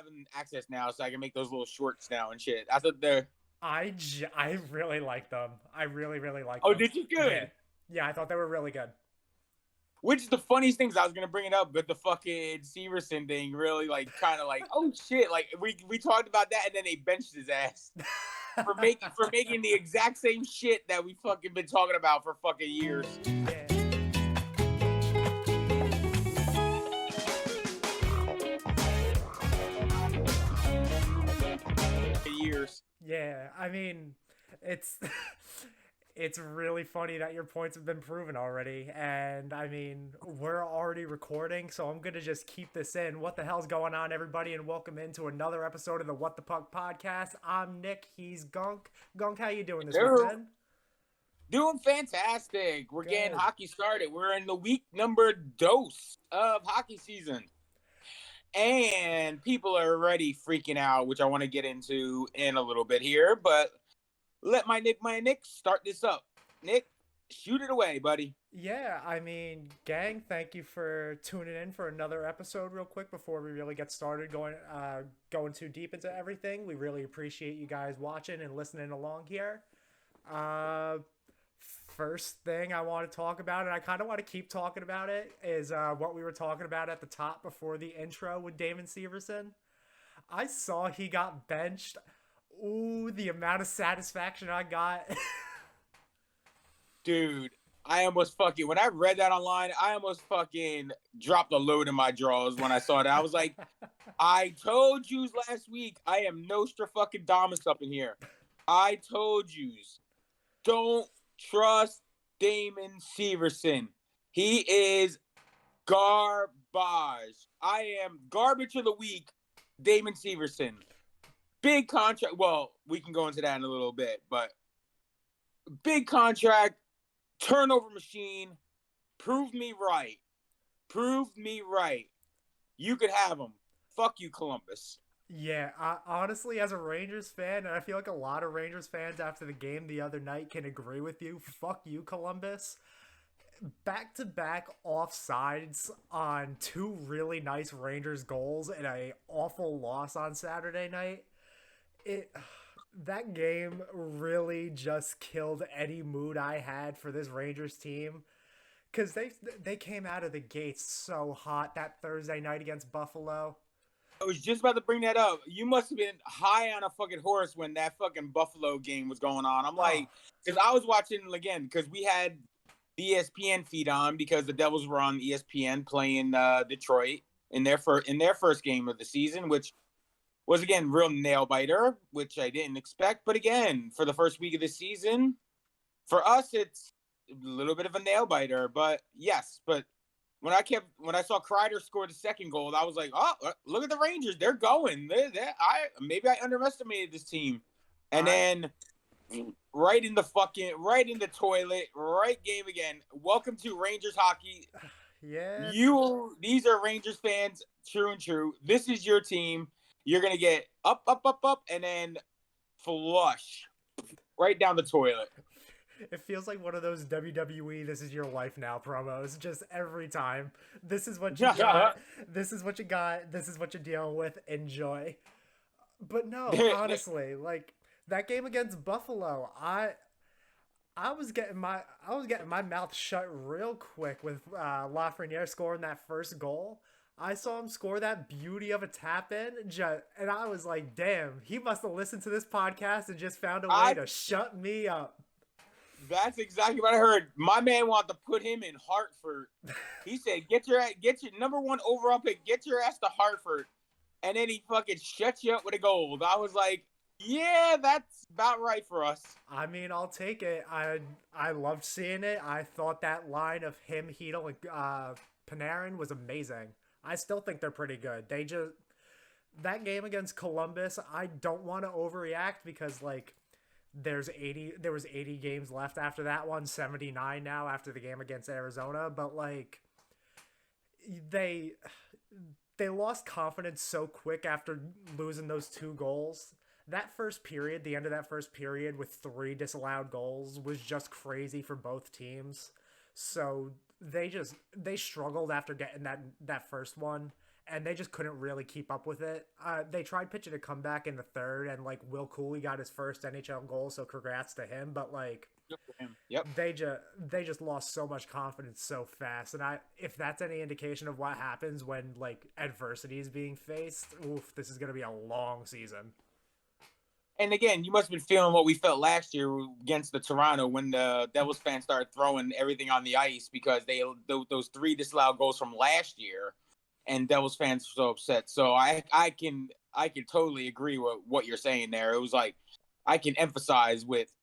having access now, so I can make those little shorts now and shit. I thought they're. I really like them. I really, really like Oh, them. did you Yeah. good? Yeah, I thought they were really good. Which is the funniest things I was gonna bring it up, but the fucking Severson thing really like kind of like oh shit, like we talked about that and then they benched his ass for making the exact same shit that we fucking been talking about for fucking years. Yeah. Years. Yeah, I mean, it's it's really funny that your points have been proven already, and I mean, we're already recording, so I'm gonna just keep this in. What the hell's going on, everybody, and welcome into another episode of the What the Puck podcast. I'm Nick. He's Gunk. Gunk, how you doing this week, They're man? doing fantastic. We're getting Good. hockey started. We're in the week number dose of hockey season. And people are already freaking out, which I want to get into in a little bit here. But let my Nick start this up. Nick, shoot it away, buddy. Yeah, I mean, gang, thank you for tuning in for another episode real quick before we really get started going too deep into everything. We really appreciate you guys watching and listening along here. Uh First thing I want to talk about, and I kind of want to keep talking about it, is what we were talking about at the top before the intro with Damon Severson. I saw he got benched. Ooh, the amount of satisfaction I got. Dude, I almost fucking when I read that online, I almost fucking dropped a load in my drawers when I saw that. I was like, I told yous last week, I am Nostradamus up in here. I told yous, don't trust Damon Severson. He is garbage. I am garbage of the week, Damon Severson. Big contract. Well, we can go into that in a little bit, but big contract, turnover machine. Prove me right. Prove me right. You could have him. Fuck you, Columbus. Yeah, honestly, as a Rangers fan, and I feel like a lot of Rangers fans after the game the other night can agree with you. Fuck you, Columbus. Back to back offsides on two really nice Rangers goals and a awful loss on Saturday night. It that game really just killed any mood I had for this Rangers team because they came out of the gates so hot that Thursday night against Buffalo. I was just about to bring that up. You must have been high on a fucking horse when that fucking Buffalo game was going on. I'm Oh, like, because I was watching again because we had the ESPN feed on because the Devils were on ESPN playing Detroit in their first game of the season, which was again real nail biter, which I didn't expect. But again, for the first week of the season, for us, it's a little bit of a nail biter. But yes, but when I saw Kreider score the second goal, I was like, oh, look at the Rangers, they're going. Maybe I underestimated this team, and I then right in the toilet, right game again. Welcome to Rangers hockey. yeah. These are Rangers fans, true and true. This is your team. You're gonna get up, up, up, up, and then flush right down the toilet. It feels like one of those WWE "This is your life now" promos. Just every time, this is what you got. This is what you got. This is what you're dealing with. Enjoy. But no, honestly, like that game against Buffalo, I was getting my mouth shut real quick with Lafreniere scoring that first goal. I saw him score that beauty of a tap in, and I was like, "Damn, he must have listened to this podcast and just found a way I to shut me up." That's exactly what I heard. My man wanted to put him in Hartford. He said, get your number one overall pick, get your ass to Hartford, and then he fucking shuts you up with a goal." I was like, yeah, that's about right for us. I mean, I'll take it. I loved seeing it. I thought that line of him, Heedle, and Panarin was amazing. I still think they're pretty good. They just that game against Columbus, I don't want to overreact because like there was 80 games left after that one, 79 now after the game against Arizona, but like they they lost confidence so quick after losing those two goals. That first period, the end of that first period with three disallowed goals was just crazy for both teams. So they struggled after getting that first one, and they just couldn't really keep up with it. They tried pitching a comeback in the third, and like Will Cooley got his first NHL goal, so congrats to him. But like, Good for him. Yep. they just lost so much confidence so fast, and if that's any indication of what happens when like adversity is being faced, oof, this is gonna be a long season. And again, you must have been feeling what we felt last year against the Toronto when the Devils fans started throwing everything on the ice because those 3 disallowed goals from last year, and Devils fans were so upset. So I can totally agree with what you're saying there. It was like I can emphasize with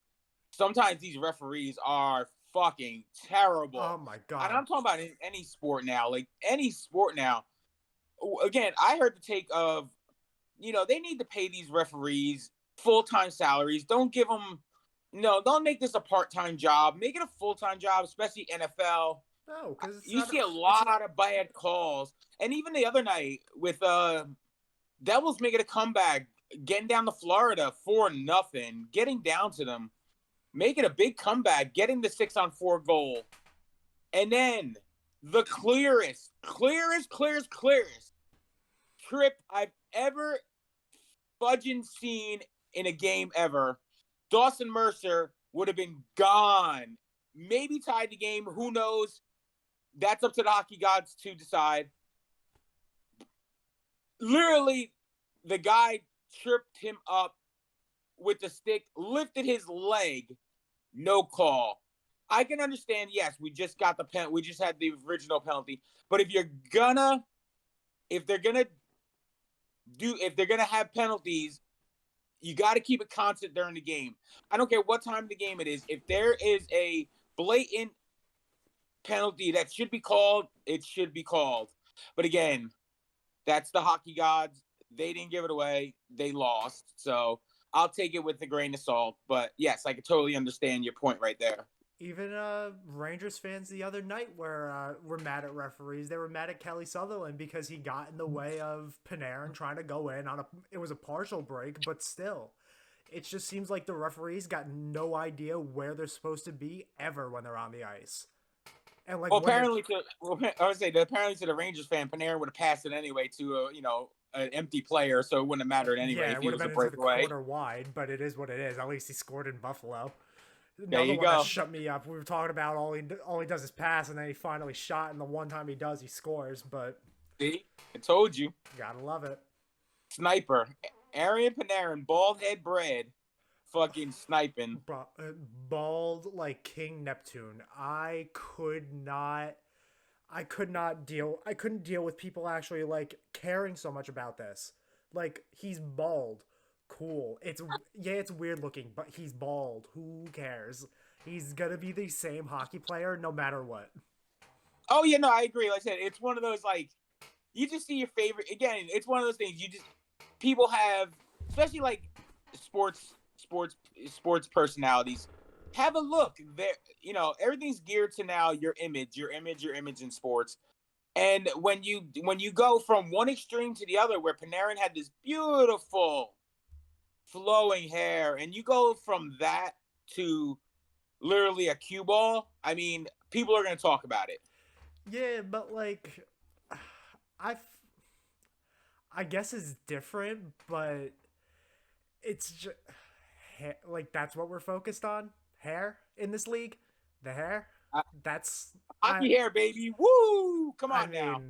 sometimes these referees are fucking terrible. Oh my god! And I'm talking about in any sport now, like any sport now. Again, I heard the take of, they need to pay these referees full-time salaries. Don't give them, don't make this a part-time job. Make it a full-time job, especially NFL. No, because you see a lot of bad calls. And even the other night with Devils making a comeback, getting down to Florida 4-0, getting down to them, making a big comeback, getting the 6-on-4 goal. And then the clearest trip I've ever fudging seen in a game ever. Dawson Mercer would have been gone. Maybe tied the game. Who knows? That's up to the hockey gods to decide. Literally, the guy tripped him up with the stick, lifted his leg, no call. I can understand, yes, we just got the penalty. We just had the original penalty. But if they're gonna have penalties, you got to keep it constant during the game. I don't care what time of the game it is. If there is a blatant penalty that should be called, it should be called. But again, that's the hockey gods. They didn't give it away. They lost. So I'll take it with a grain of salt. But yes, I can totally understand your point right there. Even Rangers fans the other night were mad at referees. They were mad at Kelly Sutherland because he got in the way of Panarin trying to go in on it was a partial break, but still. It just seems like the referees got no idea where they're supposed to be ever when they're on the ice. And like apparently to the Rangers fan, Panarin would have passed it anyway to an empty player, so it wouldn't have mattered anyway if he was a breakaway. Corner wide, but it is what it is. At least he scored in Buffalo. There you go. That shut me up. We were talking about all he does is pass, and then he finally shot, and the one time he does, he scores. But see, I told you. Gotta love it. Sniper, Arian Panarin, bald head bred, fucking sniping. Bald like King Neptune. I couldn't deal with people actually like caring so much about this. Like, he's bald. Cool. It's weird looking, but he's bald. Who cares? He's gonna be the same hockey player no matter what. Oh yeah, no, I agree. Like I said, it's one of those like you just see your favorite. Again, it's one of those things people have, especially like sports personalities. Have a look. There, everything's geared to now your image in sports. And when you go from one extreme to the other, where Panarin had this beautiful flowing hair, and you go from that to literally a cue ball, I mean, people are going to talk about it. Yeah, but like, I guess it's different, but it's just like that's what we're focused on. Hair in this league, the hair. That's hockey hair, baby. Woo! Come on now.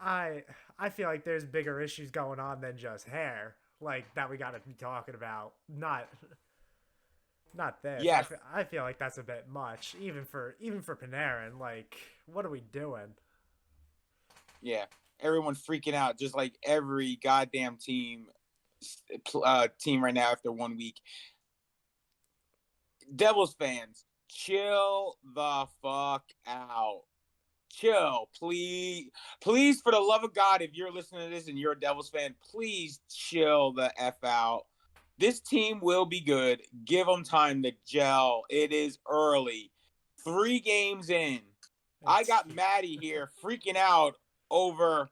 I feel like there's bigger issues going on than just hair, like that we got to be talking about. Not this. Yeah. I feel like that's a bit much, even for Panarin. Like, what are we doing? Yeah, everyone's freaking out, just like every goddamn team right now after 1 week. Devils fans, chill the fuck out. Chill, please. Please, for the love of God, if you're listening to this and you're a Devils fan, please chill the F out. This team will be good. Give them time to gel. It is early. 3 games in. I got Maddie here freaking out over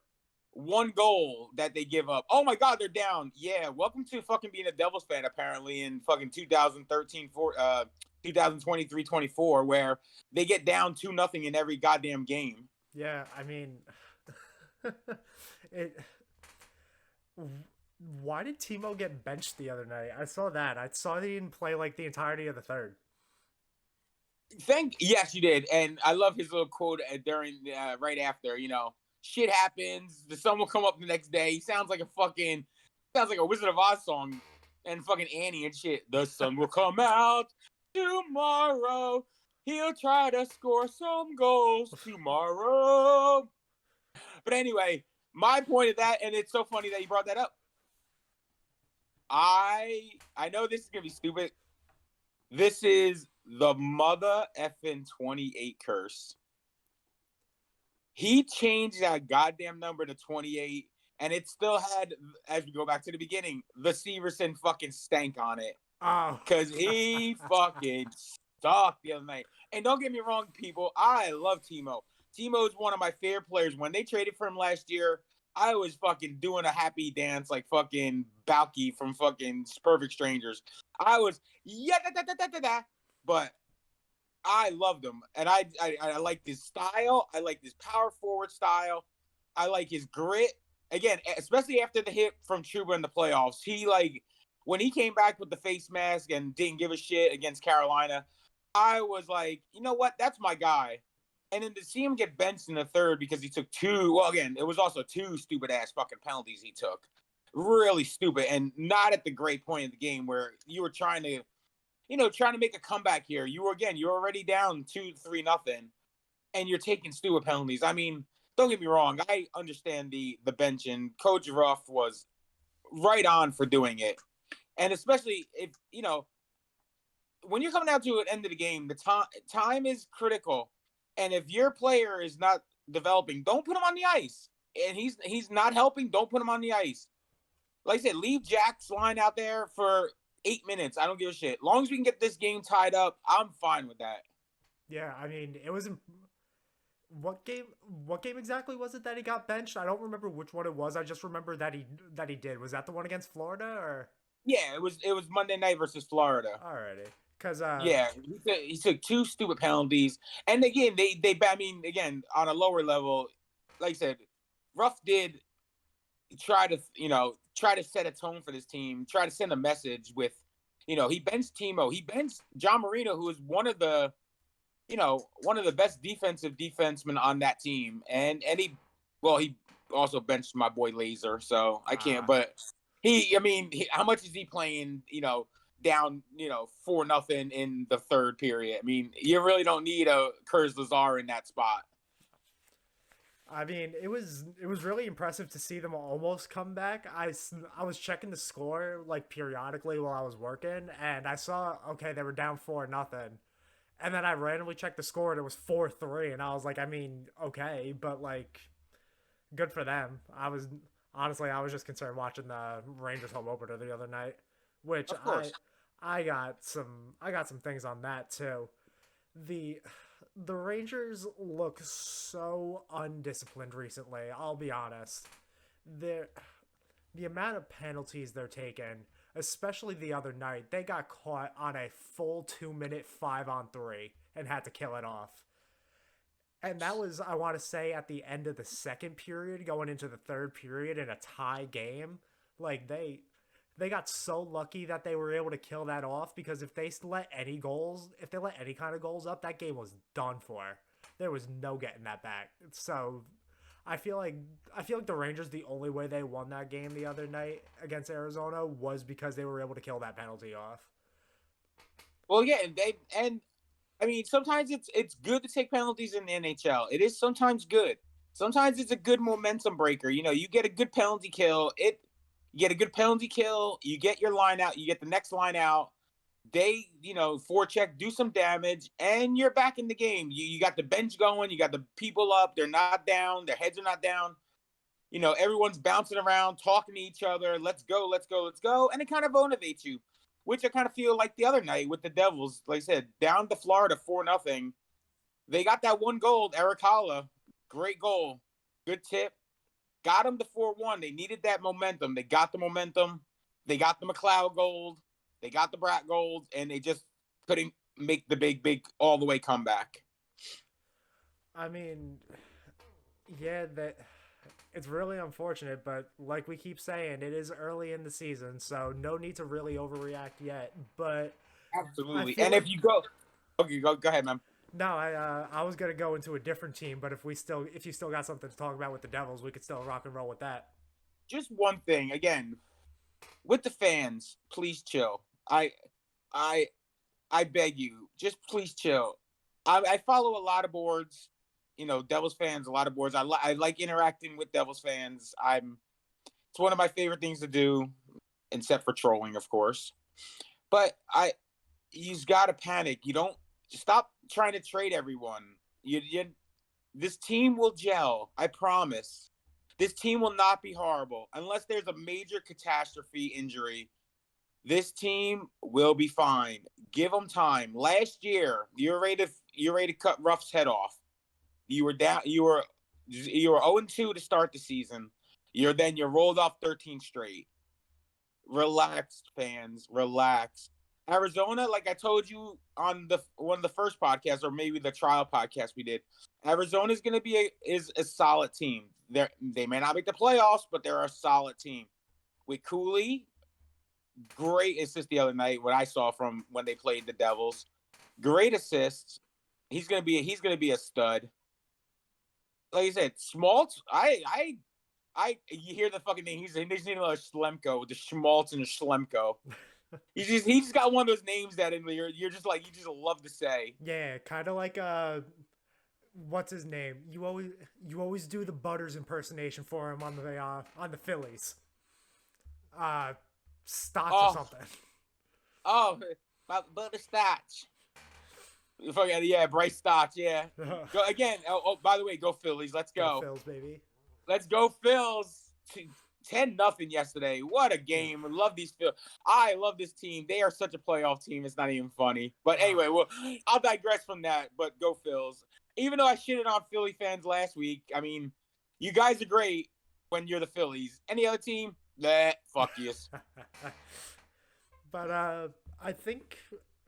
1 goal that they give up. Oh my God, they're down. Yeah, welcome to fucking being a Devils fan, apparently, in fucking 2023-24, where they get down 2-0 in every goddamn game. Yeah, I mean, It. Why did Timo get benched the other night? I saw that. I saw he didn't play like the entirety of the third. Yes, you did, and I love his little quote during right after. Shit happens. The sun will come up the next day. He sounds like a Wizard of Oz song, and fucking Annie and shit. The sun will come out tomorrow. He'll try to score some goals tomorrow. But anyway, my point of that, and it's so funny that you brought that up. I know this is gonna be stupid. This is the mother effing 28 curse. He changed that goddamn number to 28, and it still had, as we go back to the beginning, the Severson fucking stank on it. Oh. Because he fucking sucked the other night. And don't get me wrong, people, I love Timo. Timo is one of my favorite players. When they traded for him last year, I was fucking doing a happy dance like fucking Balky from fucking Perfect Strangers. I was, but I loved him. And I liked his style. I liked his power forward style. I like his grit. Again, especially after the hit from Chuba in the playoffs. When he came back with the face mask and didn't give a shit against Carolina, I was like, you know what? That's my guy. And then to see him get benched in the third because he took it was also two stupid ass fucking penalties he took. Really stupid, and not at the great point of the game where you were trying to make a comeback here. You're already down 2-3-0, and you're taking stupid penalties. I mean, don't get me wrong. I understand the bench, and Coach Ruff was right on for doing it. And especially if, when you're coming down to the end of the game, the time is critical. And if your player is not developing, don't put him on the ice. And he's not helping, don't put him on the ice. Like I said, leave Jack's line out there for 8 minutes. I don't give a shit. As long as we can get this game tied up, I'm fine with that. Yeah, I mean, it was what game exactly was it that he got benched? I don't remember which one it was. I just remember that he did. Was that the one against Florida or? Yeah, it was Monday night versus Florida. Alrighty. Cause he took two stupid penalties, and again again on a lower level, like I said, Ruff did try to set a tone for this team, try to send a message with, he benched Timo, he benched John Marino, who is one of the best defensive defensemen on that team, and he also benched my boy Laser, so I can't, but how much is he playing, down, 4-0 in the third period? I mean, you really don't need a Kurz Lazar in that spot. I mean, it was really impressive to see them almost come back. I was checking the score like periodically while I was working, and I saw, okay, they were down 4-0. And then I randomly checked the score and it was 4-3, and I was like, I mean, okay, but like, good for them. I was just concerned watching the Rangers home opener the other night, which I got some things on that too. The Rangers look so undisciplined recently. I'll be honest. The amount of penalties they're taking, especially the other night, they got caught on a full 2-minute 5-on-3 and had to kill it off. And that was, I want to say, at the end of the second period, going into the third period in a tie game. Like, they got so lucky that they were able to kill that off, because if they let any kind of goals up, that game was done for. There was no getting that back. So I feel like the Rangers, the only way they won that game the other night against Arizona was because they were able to kill that penalty off. Well, yeah, and I mean, sometimes it's good to take penalties in the NHL. It is sometimes good. Sometimes it's a good momentum breaker. You get a good penalty kill. You get a good penalty kill. You get your line out. You get the next line out. They, forecheck, do some damage, and you're back in the game. You got the bench going. You got the people up. They're not down. Their heads are not down. Everyone's bouncing around, talking to each other. Let's go, let's go, let's go. And it kind of motivates you, which I kind of feel like the other night with the Devils. Like I said, down to Florida 4-0. They got that one goal, Eric Holla. Great goal. Good tip. Got them to 4-1. They needed that momentum. They got the momentum. They got the McLeod gold. They got the Bratt gold, and they just couldn't make the big all the way comeback. I mean, yeah, it's really unfortunate, but like we keep saying, it is early in the season, so no need to really overreact yet. But I Absolutely. feel And like if you go, okay, go ahead, man. no, I was gonna go into a different team, but if you still got something to talk about with the Devils, we could still rock and roll with that. Just one thing again with the fans, please chill. I I beg you, just please chill. I follow a lot of boards, Devils fans, a lot of boards. I like interacting with Devils fans. It's one of my favorite things to do, except for trolling, of course. But you've got to panic. You don't stop trying to trade everyone. This team will gel. I promise. This team will not be horrible unless there's a major catastrophe injury. This team will be fine. Give them time. Last year, you're ready to cut Ruff's head off. You were down. You were 0-2 to start the season. You rolled off 13 straight. Relax, fans. Relax. Arizona, like I told you on the one of the first podcasts, or maybe the trial podcast we did, Arizona is going to be a solid team. They may not make the playoffs, but they're a solid team. With Cooley, great assist the other night. What I saw from when they played the Devils, great assists. He's gonna be a stud. Like I said, Schmaltz. You hear the fucking name. He's name like Schlemko, the Schmaltz and the Schlemko. He just got one of those names that you're just like you just love to say. Yeah, kind of like what's his name? You always do the Butters impersonation for him on the Phillies. Stotch or Oh, something. oh, butterscotch. Yeah, Bryce Stotch. Yeah. Go again. By the way, go Phillies. Let's Go go. Phils, baby. Let's go, Phils. 10-0 yesterday. What a game. Love these Phils. I love this team. They are such a playoff team. It's not even funny. But anyway, well, I'll digress from that. But go Phils. Even though I shitted on Philly fans last week, I mean, you guys are great when you're the Phillies. Any other team? Nah, fuck yes. But I think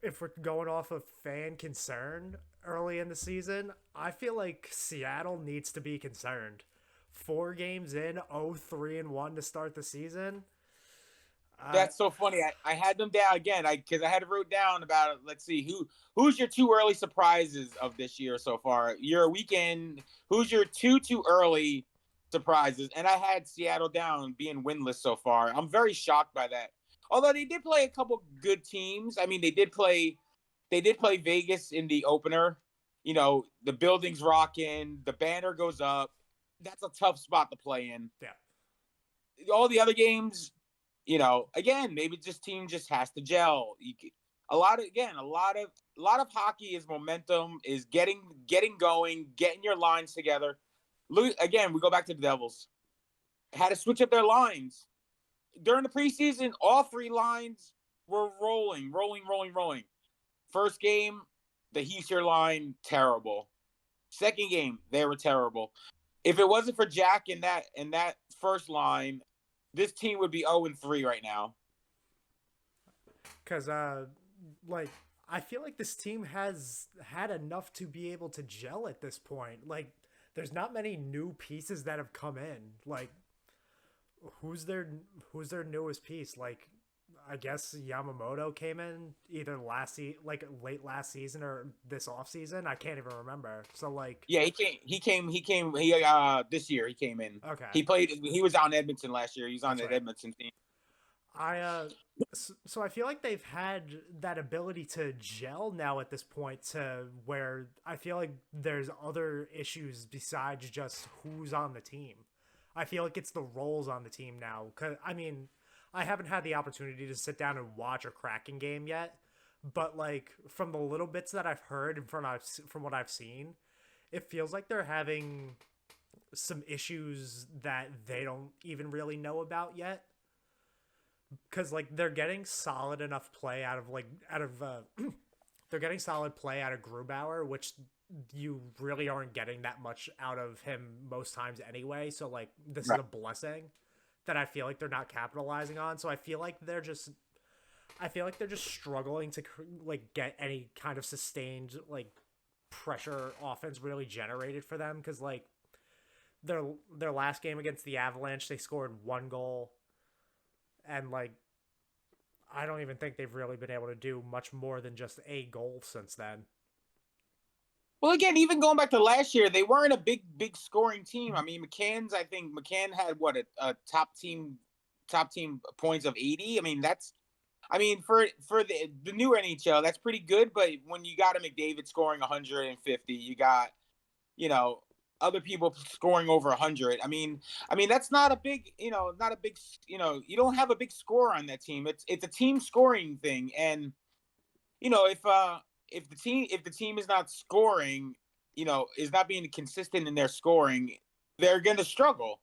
if we're going off of fan concern early in the season, I feel like Seattle needs to be concerned. 4 games in, 0-3-1 to start the season. That's so funny. I had them down again. Because I had wrote down about it. Let's see who's your 2 early surprises of this year so far. You're a weekend. Who's your two early surprises? And I had Seattle down being winless so far. I'm very shocked by that. Although they did play a couple good teams. I mean, they did play Vegas in the opener. The building's rocking. The banner goes up. That's a tough spot to play in. Yeah. All the other games, again, maybe team just has to gel. A lot of hockey is momentum, is getting going, getting your lines together. Look again, we go back to the Devils. Had to switch up their lines during the preseason. All 3 lines were rolling. First game, the Heischer line, terrible. Second game, they were terrible. If it wasn't for Jack in that first line, this team would be 0-3 right now. Because, I feel like this team has had enough to be able to gel at this point. Like, there's not many new pieces that have come in. Like, who's their newest piece? Like, I guess Yamamoto came in either late last season or this off season. I can't even remember. So like, yeah, he came this year. He came in. Okay, He was on Edmonton last year. He's on the right. Edmonton team. So I feel like they've had that ability to gel now at this point to where I feel like there's other issues besides just who's on the team. I feel like it's the roles on the team now. 'Cause I mean, I haven't had the opportunity to sit down and watch a Kraken game yet, but like from the little bits that I've heard and from what I've seen, it feels like they're having some issues that they don't even really know about yet. Because like they're getting solid enough play they're getting solid play out of Grubauer, which you really aren't getting that much out of him most times anyway. So like this is a blessing that I feel like they're not capitalizing on. So I feel like they're just struggling to like get any kind of sustained like pressure offense really generated for them, because like their their last game against the Avalanche, they scored 1 goal, and like I don't even think they've really been able to do much more than just a goal since then. Well, again, even going back to last year, they weren't a big scoring team. I mean, I think McCann had what a top team points of 80. I mean, I mean, for the new NHL, that's pretty good. But when you got a McDavid scoring 150, you got you know other people scoring over 100. I mean that's not a big not a big you don't have a big score on that team. It's a team scoring thing, and if the team is not scoring, is not being consistent in their scoring, they're gonna struggle.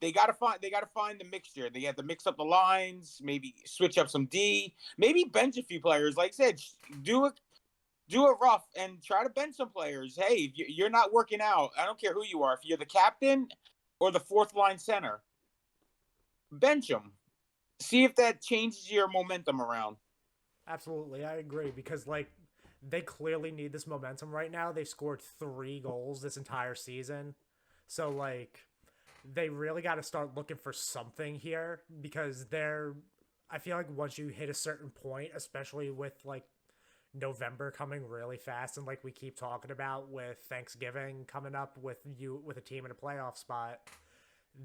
They gotta find the mixture. They have to mix up the lines, maybe switch up some D, maybe bench a few players. Like I said, do it rough and try to bench some players. Hey, if you're not working out, I don't care who you are. If you're the captain or the fourth line center, bench them. See if that changes your momentum around. Absolutely, I agree because like they clearly need this momentum right now. They've scored 3 goals this entire season, so like they really got to start looking for something here because they're. I feel like once you hit a certain point, especially with like November coming really fast, and like we keep talking about with Thanksgiving coming up with a team in a playoff spot,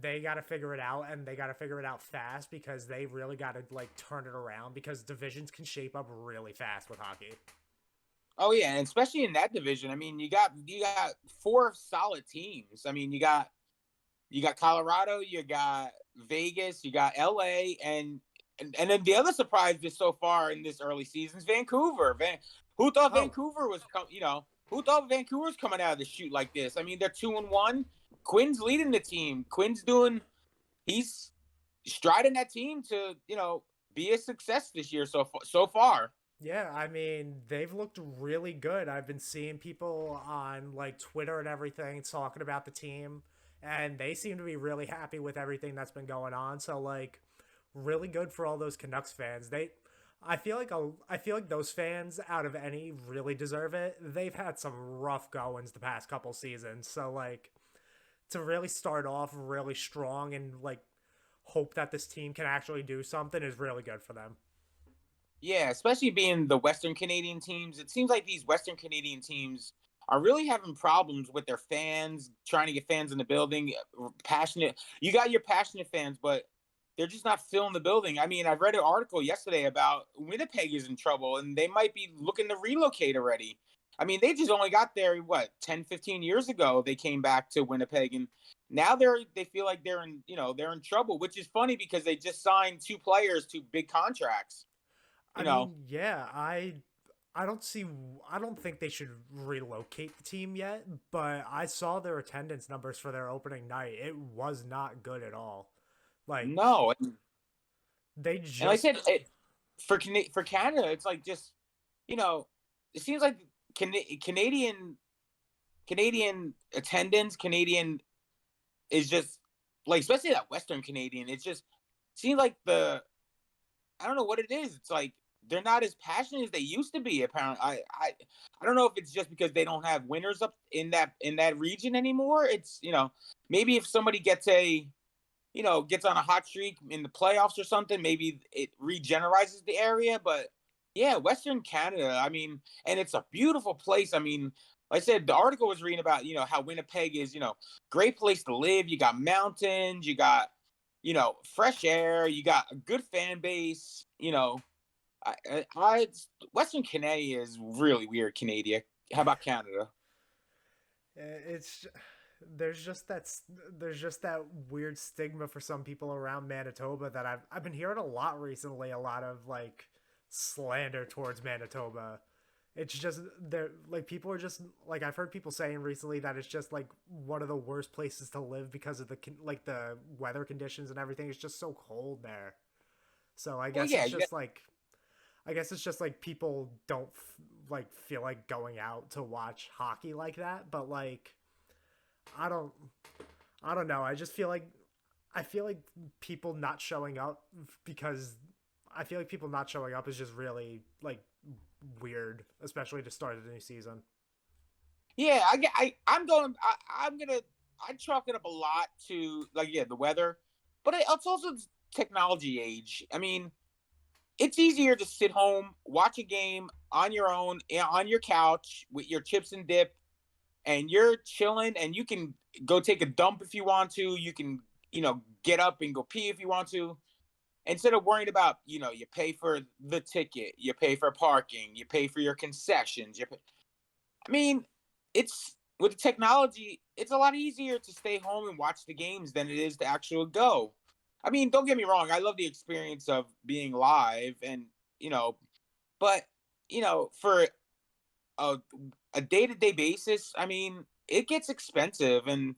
they got to figure it out, and they got to figure it out fast because they really got to like turn it around because divisions can shape up really fast with hockey. Oh yeah, and especially in that division. I mean, you got four solid teams. I mean, you got Colorado, you got Vegas, you got LA, and then the other surprise just so far in this early season is Vancouver. Who thought Oh, Vancouver was who thought Vancouver was coming out of the chute like this? I mean, they're 2-1. Quinn's leading the team. He's striding that team to be a success this year so far. yeah, I mean, they've looked really good. I've been seeing people on like Twitter and everything talking about the team, and they seem to be really happy with everything that's been going on. So like really good for all those Canucks fans. I feel like those fans out of any really deserve it. They've had some rough goings the past couple seasons. So like to really start off really strong and like hope that this team can actually do something is really good for them. Yeah, especially being the Western Canadian teams. It seems like these Western Canadian teams are really having problems with their fans, trying to get fans in the building, passionate. You got your passionate fans, but they're just not filling the building. I mean, I read an article yesterday about Winnipeg is in trouble and they might be looking to relocate already. I mean, they just only got there, what, 10, 15 years ago. They came back to Winnipeg and now they feel like they're in trouble, which is funny because they just signed two players to big contracts. I You know, mean, yeah, I don't see I don't think they should relocate the team yet, but I saw their attendance numbers for their opening night. It was not good at all. Like no, they and like I just said, for Canada, it's like just you know, it seems like Canadian attendance, Canadian is just like especially that Western Canadian. It just seems like I don't know what it is. It's like they're not as passionate as they used to be. Apparently, I don't know if it's just because they don't have winners up in that region anymore. It's maybe if somebody gets on a hot streak in the playoffs or something, maybe it regenerizes the area. But yeah, Western Canada, I mean, and it's a beautiful place. I mean, like I said, the article was reading about, how Winnipeg is, great place to live. You got mountains, you got, fresh air, you got a good fan base, Western Canada is really weird. Canada. How about Canada? it's there's just that weird stigma for some people around Manitoba that I've been hearing a lot recently, a lot of like slander towards Manitoba. It's just they're like people are just like I've heard people saying recently that it's just like one of the worst places to live because of like the weather conditions and everything. It's just so cold there. So Well, yeah, I guess it's just like people don't like feel like going out to watch hockey like that, but like I don't I don't know. I feel like people not showing up because I feel like people not showing up is just really like weird, especially to start a new season. yeah. I'm going. I'm gonna. I chalk it up a lot to like the weather, but it's also technology age. I mean, it's easier to sit home, watch a game on your own, on your couch with your chips and dip, and you're chilling, and you can go take a dump if you want to. You can, get up and go pee if you want to. Instead of worrying about, you pay for the ticket, you pay for parking, you pay for your concessions. I mean, it's with the technology, it's a lot easier to stay home and watch the games than it is to actually go. I mean, don't get me wrong, I love the experience of being live and, but, for a, a day-to-day basis, I mean, it gets expensive and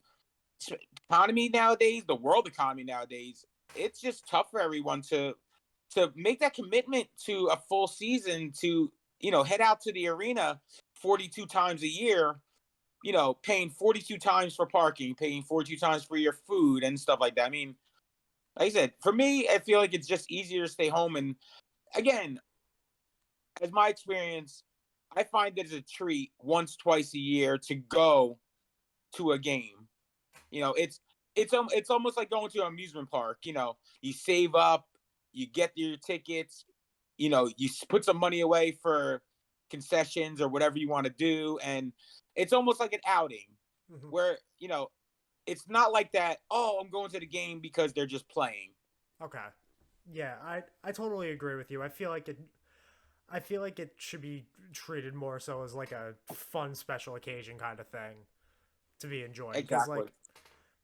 economy nowadays, the world economy nowadays, it's just tough for everyone to make that commitment to a full season to, head out to the arena 42 times a year, paying 42 times for parking, paying 42 times for your food and stuff like that. I mean, like I said, for me, I feel like it's just easier to stay home. And again, as my experience, I find it as a treat once, twice a year to go to a game. It's almost like going to an amusement park. You save up, you get your tickets, you put some money away for concessions or whatever you want to do, and it's almost like an outing where it's not like that. Oh, I'm going to the game because they're just playing. Okay. Yeah, I totally agree with you. I feel like it should be treated more so as like a fun special occasion kind of thing to be enjoyed. Exactly.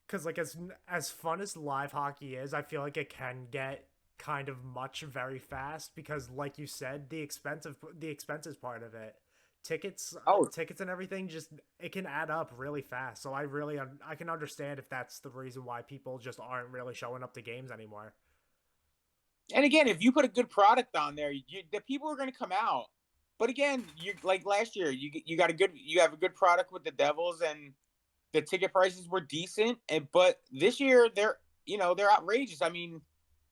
Because like as fun as live hockey is, I feel like it can get kind of much very fast because, like you said, the expenses part of it, Oh, tickets and everything, just it can add up really fast. So I can understand if that's the reason why people just aren't really showing up to games anymore. and again, if you put a good product on there, the people are going to come out. But again, you like last year, you have a good product with the Devils, and the ticket prices were decent. But this year they're outrageous. I mean,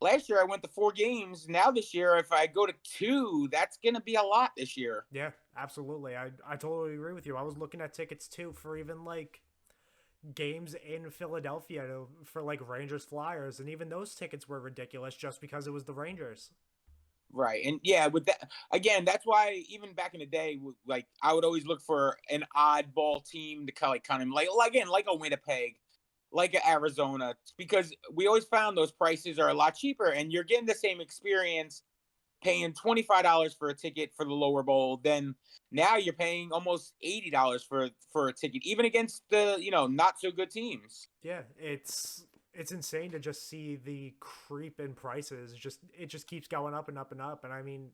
last year I went to 4 games. Now this year, if I go to 2, that's going to be a lot this year. Yeah, absolutely. I totally agree with you. I was looking at tickets too for even like games in Philadelphia for like Rangers Flyers, and even those tickets were ridiculous just because it was the Rangers. Right. And yeah, with that again, that's why even back in the day, like I would always look for an oddball team to kind of like again, like a Winnipeg, like a Arizona, because we always found those prices are a lot cheaper and you're getting the same experience paying $25 for a ticket for the lower bowl. Then now you're paying almost $80 for a ticket, even against the, not so good teams. Yeah, it's insane to just see the creep in prices. It just keeps going up and up and up. And I mean,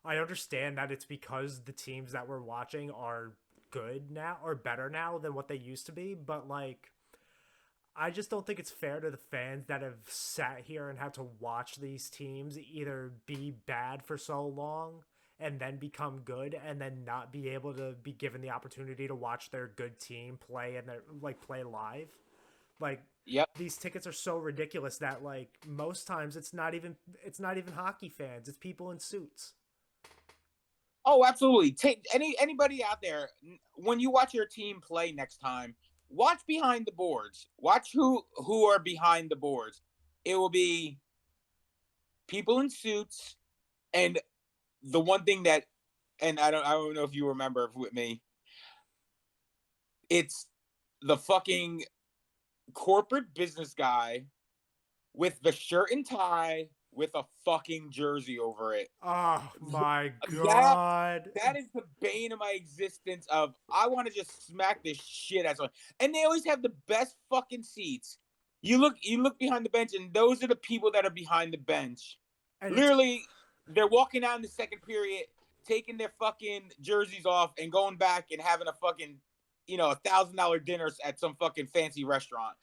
I understand that it's because the teams that we're watching are good now or better now than what they used to be, but like I just don't think it's fair to the fans that have sat here and had to watch these teams either be bad for so long and then become good and then not be able to be given the opportunity to watch their good team play and their like play live. Like Yep. these tickets are so ridiculous that like most times it's not even hockey fans, it's people in suits. Oh, absolutely. Take anybody out there when you watch your team play next time, watch behind the boards. Watch who are behind the boards. It will be people in suits, and the one thing that, and I don't know if you remember with me, it's the fucking corporate business guy with the shirt and tie with a fucking jersey over it. Oh my That god. that is the bane of my existence. Of I want to just smack this shit out of someone. And they always have the best fucking seats. You look behind the bench, and those are the people that are behind the bench. And it's Literally, they're walking out in the second period, taking their fucking jerseys off and going back and having a fucking, $1,000 dinner at some fucking fancy restaurant.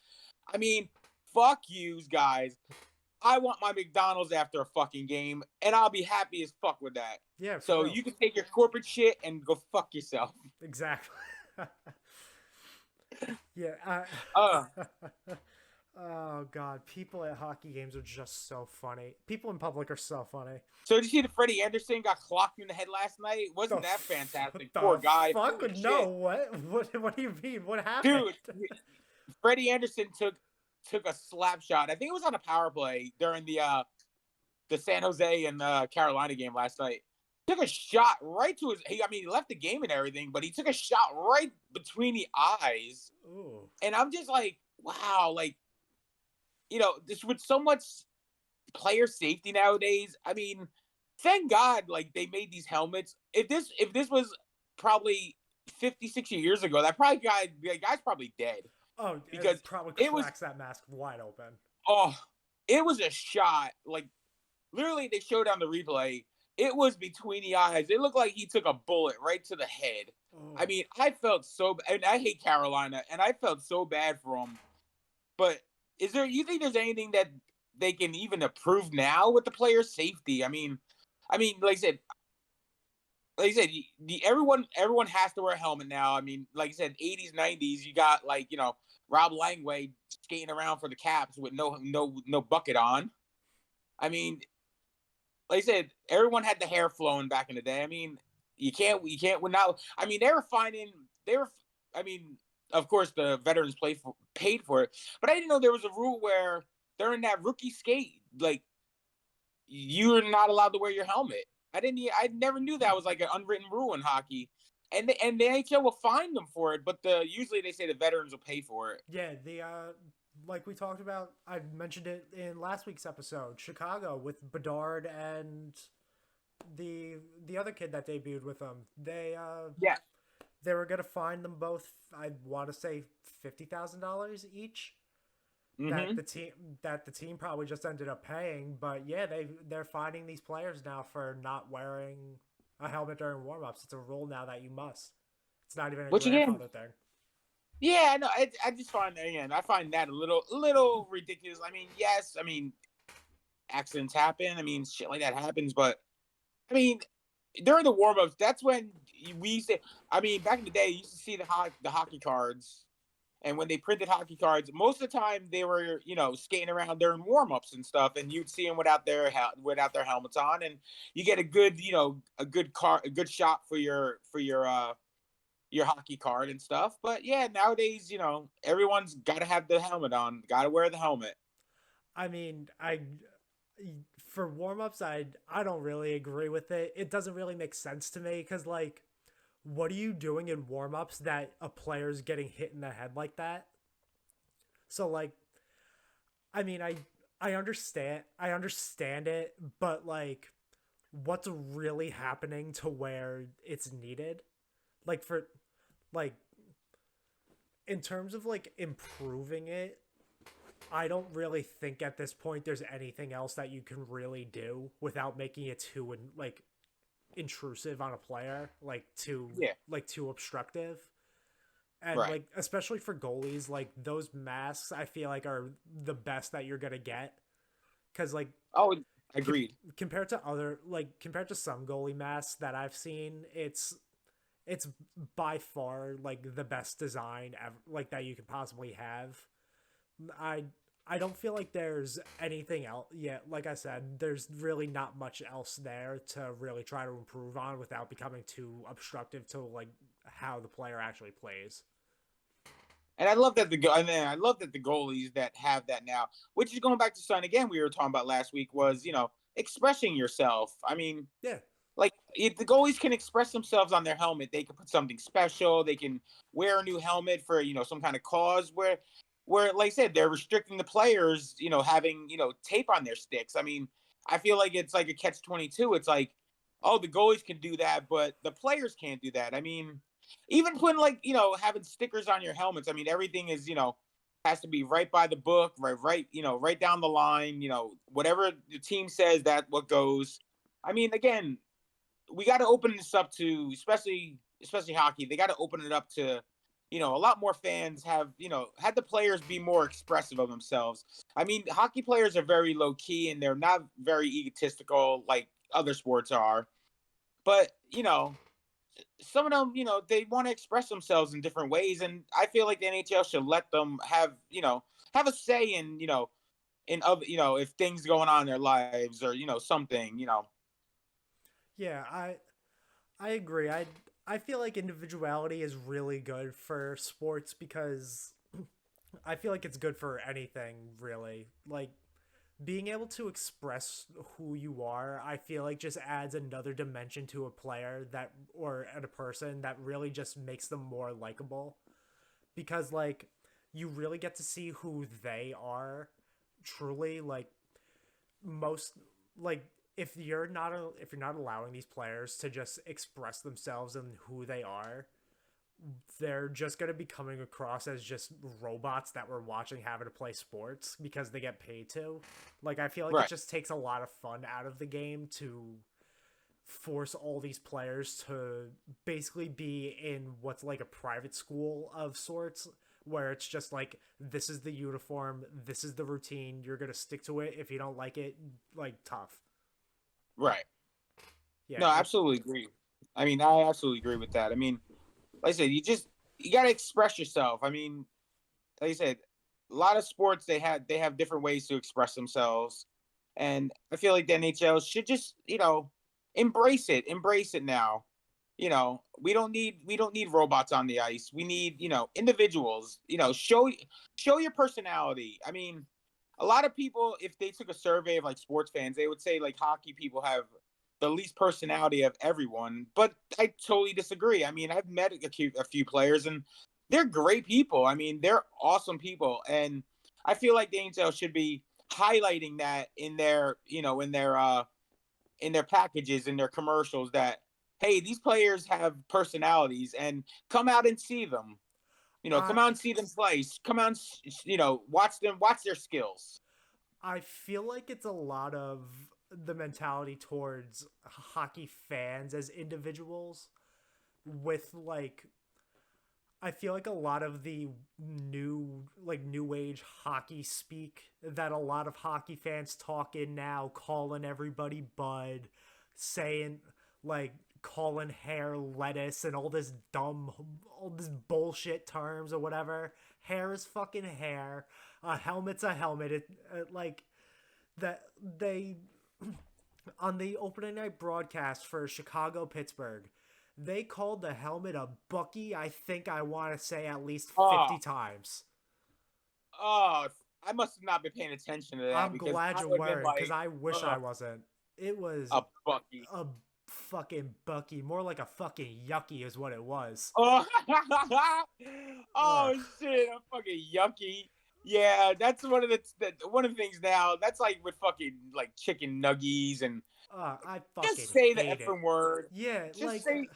I mean, fuck yous guys. I want my McDonald's after a fucking game, and I'll be happy as fuck with that. yeah, for So real. you can take your corporate shit and go fuck yourself. Exactly. Yeah. Uh, Oh god, people at hockey games are just so funny. People in public are so funny. so did you see the Freddie Anderson got clocked in the head last night? Wasn't that fantastic? Poor The guy. fuck? Holy No, shit. what? What do you mean? What happened? Dude, Freddie Anderson took a slap shot. I think it was on a power play during the San Jose and Carolina game last night. Took a shot right to his. I mean, he left the game and everything, but he took a shot right between the eyes, Ooh. and I'm just like, wow, like this with so much player safety nowadays. I mean, thank God, like they made these helmets. If this was probably 50, 60 years ago, the guy's probably dead Oh, because it probably it was cracks that mask wide open. oh, it was a shot. Like literally, they showed on the replay. It was between the eyes. It looked like he took a bullet right to the head. I Oh. mean, I felt so, and I hate Carolina, and I felt so bad for him. But you think there's anything that they can even improve now with the player safety? I mean, like I said, everyone has to wear a helmet now. I mean, like I said, 80s, 90s, you got like Rob Langway skating around for the Caps with no bucket on. I mean, like I said, everyone had the hair flowing back in the day. I mean, you can't win now. I mean, they were. I mean, of course, the veterans paid for it, but I didn't know there was a rule where during that rookie skate, like you're not allowed to wear your helmet. I never knew that was like an unwritten rule in hockey, and the NHL will fine them for it, but usually they say the veterans will pay for it. Yeah, the like we talked about, I mentioned it in last week's episode, Chicago with Bedard and the other kid that debuted with them. Yeah. They were gonna fine them both. I want to say $50,000 each. That Mm-hmm. the team probably just ended up paying, but yeah, they're fining these players now for not wearing a helmet during warm-ups. It's a rule now that you must. It's not even a Which again, grandfather thing. yeah, I know. I just find that a little ridiculous. I mean, yes, I mean accidents happen. I mean, shit like that happens, but I mean, during the warm ups, that's when we used to. I mean, back in the day, you used to see the hockey cards, and when they printed hockey cards, most of the time they were skating around during warm ups and stuff, and you'd see them without their helmets on, and you get a good shot for your hockey card and stuff. But yeah, nowadays, everyone's got to have the helmet on, got to wear the helmet. I mean, I for warm-ups, I don't really agree with it. It doesn't really make sense to me cuz like what are you doing in warm-ups that a player's getting hit in the head like that? So like I mean, I understand it, but like what's really happening to where it's needed? Like for like in terms of like improving it, I don't really think at this point there's anything else that you can really do without making it too like intrusive on a player, Yeah, like too obstructive. And right. like especially for goalies, like those masks I feel like are the best that you're going to get cuz like Oh, com- agreed. compared to some goalie masks that I've seen, it's by far like the best design ever, like that you could possibly have. I I don't feel like there's anything else. Yeah, like I said, there's really not much else there to really try to improve on without becoming too obstructive to like how the player actually plays. And I love that the goalies that have that now, which is going back to something again we were talking about last week was expressing yourself. I mean, Yeah. like if the goalies can express themselves on their helmet, they can put something special. They can wear a new helmet for some kind of cause where like I said, they're restricting the players, having tape on their sticks. I mean, I feel like it's like a catch 22. It's like, oh, the goalies can do that, but the players can't do that. I mean, even putting like having stickers on your helmets. I mean, everything is has to be right by the book, right down the line. Whatever the team says, that what goes. I mean, again, we got to open this up to especially hockey. They got to open it up to a lot more fans have had the players be more expressive of themselves. I mean, hockey players are very low key and they're not very egotistical like other sports are. But some of them, they want to express themselves in different ways, and I feel like the NHL should let them have a say in in other if things going on in their lives or something. Yeah, I agree. I feel like individuality is really good for sports because I feel like it's good for anything, really. Like, being able to express who you are, I feel like just adds another dimension to a player that, or at a person that really just makes them more likable. Because, like, you really get to see who they are truly. Like, most, like, if you're not allowing these players to just express themselves and who they are, they're just going to be coming across as just robots that we're watching having to play sports because they get paid to. Like, I feel like it Right. just takes a lot of fun out of the game to force all these players to basically be in what's like a private school of sorts, where it's just like, this is the uniform, this is the routine, you're going to stick to it. If you don't like it, like, tough. Right. Yeah, No, I it absolutely agree. I mean, I absolutely agree with that. I mean, like I said, you got to express yourself. I mean, like I said, a lot of sports they have different ways to express themselves, and I feel like the NHL should just embrace it, embrace it now. We don't need robots on the ice. We need individuals. Show your personality. I mean, a lot of people, if they took a survey of like sports fans, they would say like hockey people have the least personality of everyone. But I totally disagree. I mean, I've met a few players, and they're great people. I mean, they're awesome people, and I feel like the NHL should be highlighting that in their packages, in their commercials, that hey, these players have personalities, and come out and see them. uh Come out and see them slice. Come out and watch their skills. I feel like it's a lot of the mentality towards hockey fans as individuals, with like, I feel like a lot of the new age hockey speak that a lot of hockey fans talk in now, calling everybody bud, saying, like, calling hair lettuce and all this bullshit terms or whatever. Hair is fucking hair. A helmet's a helmet. Like, that they on the opening night broadcast for Chicago Pittsburgh, they called the helmet a Bucky. I think I want to say at least Oh, 50 times. oh, I must have not been paying attention to that, I'm because glad I you would have been weren't, because like, I wish I wasn't. It was a Bucky. a fucking Bucky. More like a fucking yucky is what it was. Oh, Ugh. oh shit, I'm fucking yucky. Yeah, that's one of the things now. That's like with fucking like chicken nuggies, and I fucking just say the hate it. effing word. Yeah, Just like, say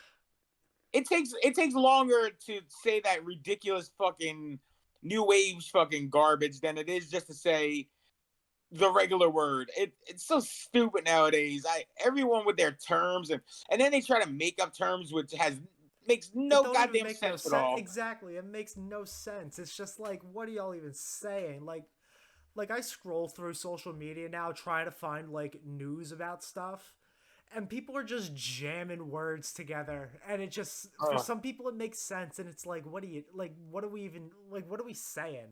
it takes longer to say that ridiculous fucking new age fucking garbage than it is just to say the regular word. It's so stupid nowadays. Everyone with their terms, and then they try to make up terms which has makes it no don't even goddamn make no sense at sense. all. Exactly, it makes no sense. It's just like, what are y'all even saying? Like, I scroll through social media now trying to find like news about stuff, and people are just jamming words together, and it just, for Ugh, some people it makes sense, and it's like, what do you like, what are we even, like, what are we saying?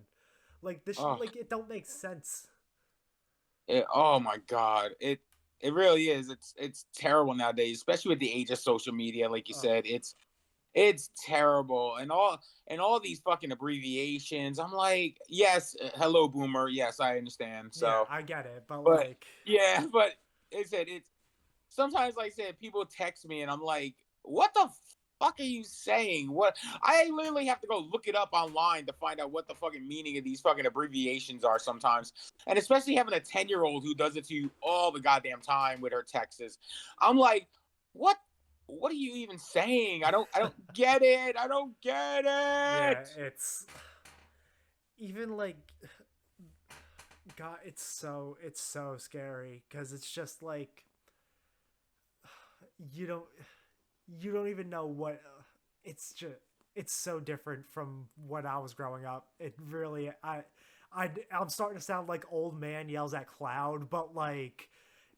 Like, this, ugh. like, it don't make sense. Oh my god, it really is. It's terrible nowadays, especially with the age of social media. Like you Oh, said, it's terrible, and all these fucking abbreviations. I'm like, yes, hello boomer, yes, I understand. yeah, So, I get it, but but like, yeah, but it's sometimes, like I said, people text me, and I'm like, what the fuck are you saying? What? I literally have to go look it up online to find out what the fucking meaning of these fucking abbreviations are sometimes. And especially having a 10-year-old who does it to you all the goddamn time with her texts. I'm like, what? What are you even saying? I don't get it. I don't get yeah, it. it's even like, God, it's so scary, because it's just like, you don't you don't even know what, it's just, it's so different from when I was growing up. It really, I'm starting to sound like old man yells at cloud, but like,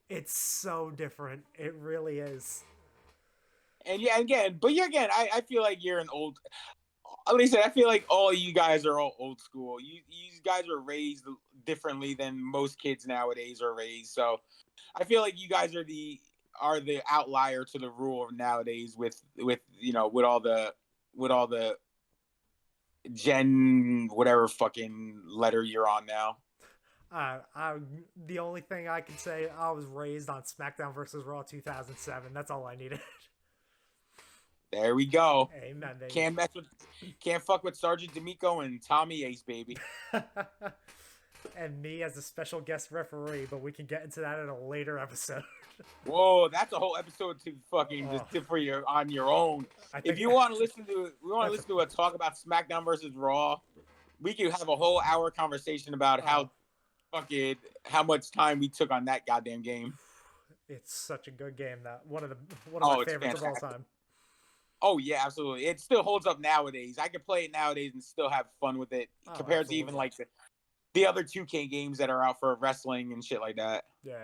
it's so different. It really is. And yeah, again, but you're again. I feel like you're an old. At least I feel like all you guys are all old school. You guys were raised differently than most kids nowadays are raised. So I feel like you guys are the outlier to the rule nowadays with with all the Gen whatever fucking letter you're on now. I the only thing I can say, I was raised on SmackDown versus Raw 2007. That's all I needed. There we go. Amen, baby. Can't fuck with Sergeant D'Amico and Tommy Ace, baby. And me as a special guest referee, but we can get into that in a later episode. Whoa, that's a whole episode to fucking Oh, just for your on your own. I If think you want to that's listen to a talk about SmackDown versus Raw, we could have a whole hour conversation about oh, how much time we took on that goddamn game. it's such a good game. That one of my Oh, it's favorites of all fantastic. time. Oh yeah, absolutely. It still holds up nowadays. I could play it nowadays and still have fun with it Oh, compared to even absolutely. like the other 2K games that are out for wrestling and shit like that. Yeah,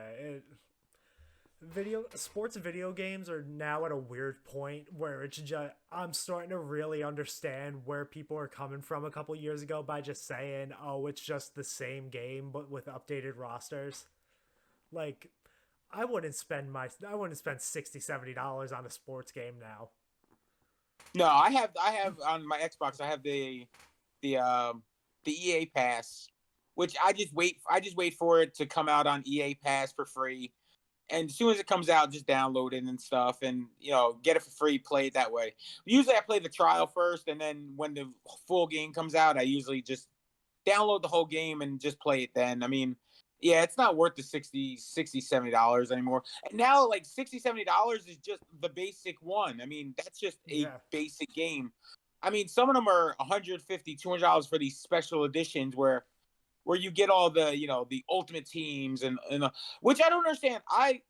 sports video games are now at a weird point where it's just I'm starting to really understand where people are coming from a couple years ago by just saying, "Oh, it's just the same game but with updated rosters." Like I wouldn't spend $60-$70 on a sports game now. No, I have on my Xbox. I have the the EA Pass, which I just wait for it to come out on EA Pass for free, and as soon as it comes out, just download it and stuff, and get it for free, play it that way. Usually, I play the trial first, and then when the full game comes out, I usually just download the whole game and just play it then. I mean, yeah, it's not worth the $70 anymore. And now, like $70 is just the basic one. I mean, that's just a Yeah. basic game. I mean, some of them are $150, $200 for these special editions where you get all the ultimate teams and which I don't understand. I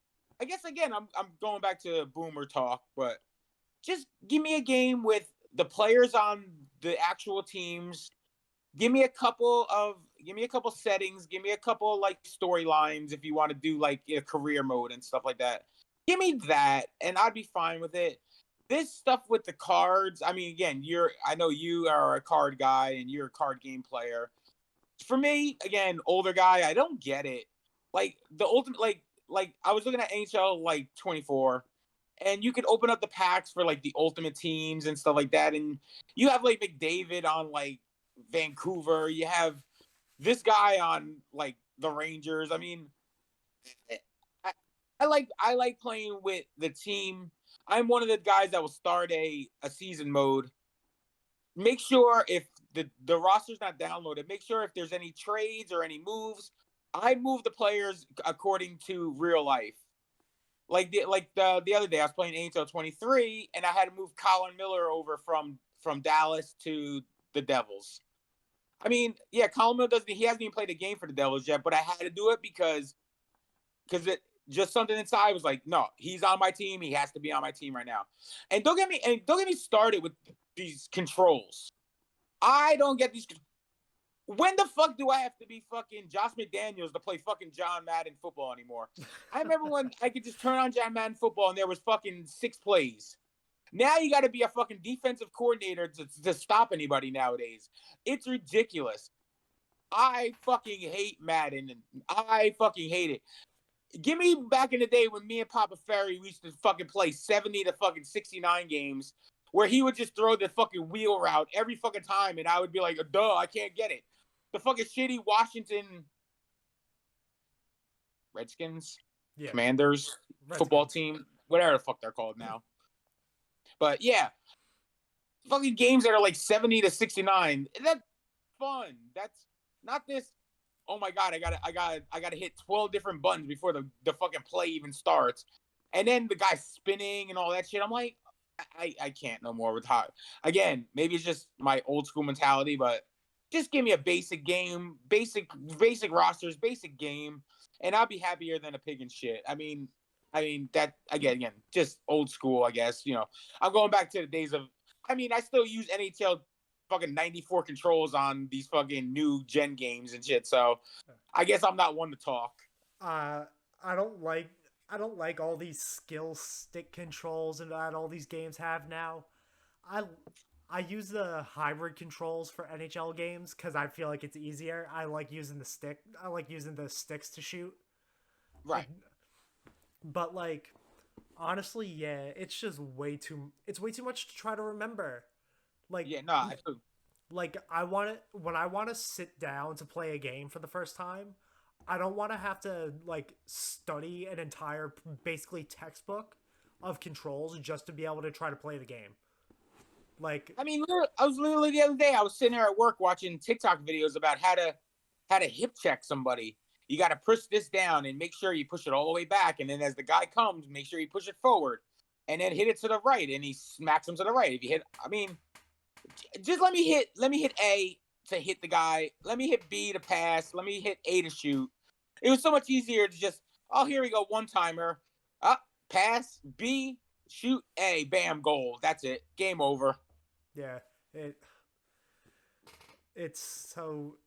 guess again I'm going back to boomer talk, but just give me a game with the players on the actual teams. Give me a couple settings. Give me a couple like storylines if you want to do like a career mode and stuff like that. Give me that, and I'd be fine with it. This stuff with the cards. I mean, again, I know you are a card guy and you're a card game player. For me, again, older guy, I don't get it. Like the ultimate, like I was looking at NHL like 24, and you could open up the packs for like the ultimate teams and stuff like that, and you have like McDavid on like Vancouver. You have this guy on like the Rangers. I mean, I, I like playing with the team. I'm one of the guys that will start a season mode. Make sure if the roster's not downloaded, make sure if there's any trades or any moves, I move the players according to real life. The other day, I was playing NHL 23, and I had to move Colin Miller over from Dallas to the Devils. I mean, yeah, Colin Miller doesn't. He hasn't even played a game for the Devils yet, but I had to do it because it just something inside was like, no, he's on my team. He has to be on my team right now. And don't get me started with these controls. I don't get these. When the fuck do I have to be fucking Josh McDaniels to play fucking John Madden football anymore? I remember when I could just turn on John Madden football and there was fucking 6 plays. Now you got to be a fucking defensive coordinator to stop anybody nowadays. It's ridiculous. I fucking hate Madden. I fucking hate it. Give me back in the day when me and Papa Ferry we used to fucking play 70 to fucking 69 games where he would just throw the fucking wheel route every fucking time and I would be like, duh, I can't get it. The fucking shitty Washington Redskins, Yeah. Commanders, Redskins. football team, whatever the fuck they're called now. But yeah, fucking games that are like 70 to 69. That's fun. That's not this. Oh my god, I gotta hit 12 different buttons before the fucking play even starts. And then the guy spinning and all that shit. I'm like, I can't no more with how again, maybe it's just my old school mentality, but just give me a basic game, basic rosters, basic game, and I'll be happier than a pig in shit. I mean that again, just old school, I guess. I'm going back to the days of. I mean, I still use NHL fucking 94 controls on these fucking new gen games and shit. So, I guess I'm not one to talk. Uh, I don't like all these skill stick controls and that all these games have now. I I use the hybrid controls for NHL games because I feel like it's easier. I like using the stick. I like using the sticks to shoot. Right. But like, honestly, yeah, it's just way too. It's way too much to try to remember. Like, Yeah. No. I feel, Like when I want to sit down to play a game for the first time, I don't want to have to like study an entire basically textbook of controls just to be able to try to play the game. Like, I mean, I was literally the other day. I was sitting there at work watching TikTok videos about how to hip check somebody. You got to push this down and make sure you push it all the way back, and then as the guy comes, make sure you push it forward, and then hit it to the right, and he smacks him to the right. If you hit, I mean, just let me hit A to hit the guy. Let me hit B to pass. Let me hit A to shoot. It was so much easier to just, oh, here we go, one timer. Pass B, shoot A, bam, goal. That's it. Game over. yeah, it's so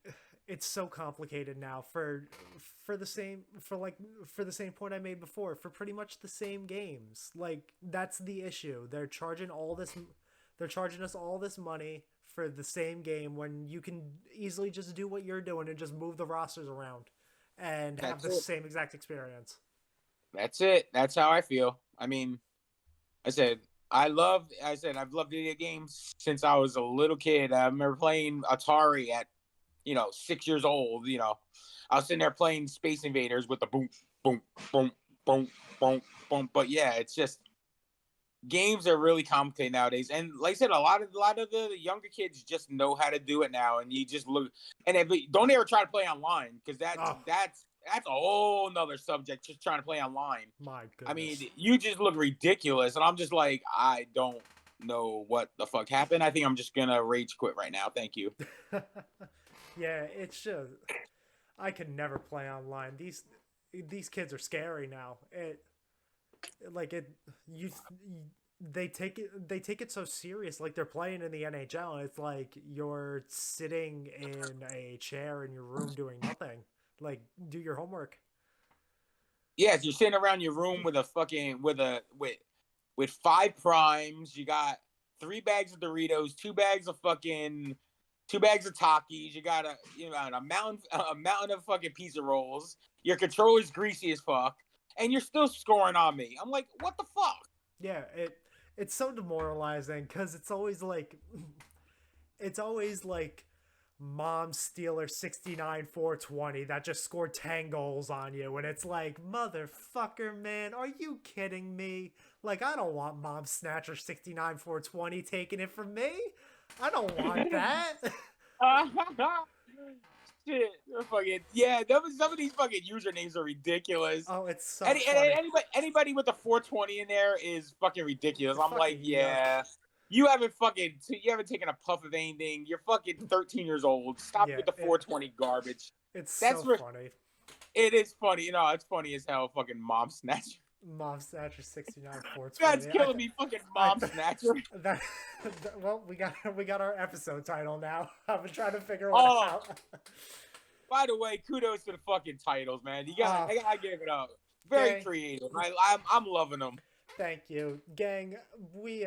it's so complicated now for the same for the same point I made before for pretty much the same games. Like that's the issue. They're charging us all this money for the same game when you can easily just do what you're doing and just move the rosters around and have the same exact experience. That's it. That's how I feel. I mean, I said I've loved video games since I was a little kid. I remember playing Atari at 6 years old. I was sitting there playing Space Invaders with the boom, boom, boom, boom, boom, boom. But yeah, it's just games are really complicated nowadays. And like I said, a lot of the younger kids just know how to do it now. And you just look, and don't ever try to play online because that's a whole nother subject. Just trying to play online. My goodness. I mean, you just look ridiculous, and I'm just like, I don't know what the fuck happened. I think I'm just gonna rage quit right now. Thank you. Yeah, it's just I can never play online. These kids are scary now. You they take it so serious, like they're playing in the NHL, and it's like you're sitting in a chair in your room doing nothing. Like, do your homework. Yes, you're sitting around your room with a fucking with five primes. You got 3 bags of Doritos, 2 bags of Takis. You got a mountain of fucking pizza rolls. Your controller's greasy as fuck, and you're still scoring on me. I'm like, what the fuck? Yeah, it's so demoralizing because it's always like MomSnatcher69420 that just scored 10 goals on you, and it's like, motherfucker, man, are you kidding me? Like, I don't want MomSnatcher69420 taking it from me. I don't want that. Shit, fucking some of these fucking usernames are ridiculous. Oh, it's so funny. Anybody with a 420 in there is fucking ridiculous. I'm like, yeah. Nuts. You haven't taken a puff of anything. You're fucking 13 years old. Stop with the 420 garbage. That's so funny. It is funny. It's funny as hell. Fucking MomSnatcher. MomSnatcher69420. That's killing me. Fucking MomSnatcher. Well, we got our episode title now. I've been trying to figure one out. By the way, kudos to the fucking titles, man. I gotta give it up. Very creative. I'm loving them. Thank you, gang. We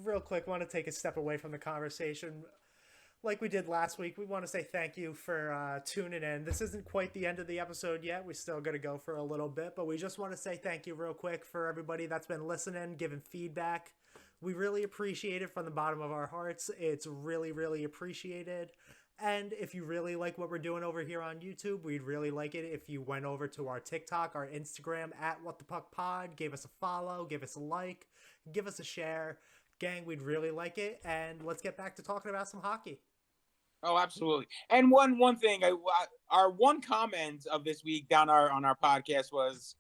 real quick want to take a step away from the conversation. Like we did last week, we want to say thank you for tuning in. This isn't quite the end of the episode yet. We're still going to go for a little bit, but we just want to say thank you real quick for everybody that's been listening, giving feedback. We really appreciate it from the bottom of our hearts. It's really, really appreciated. And if you really like what we're doing over here on YouTube, we'd really like it if you went over to our TikTok, our Instagram, @WhatThePuckPod, gave us a follow, give us a like, give us a share. Gang, we'd really like it. And let's get back to talking about some hockey. Oh, absolutely. And one thing, our one comment of this week on our podcast was,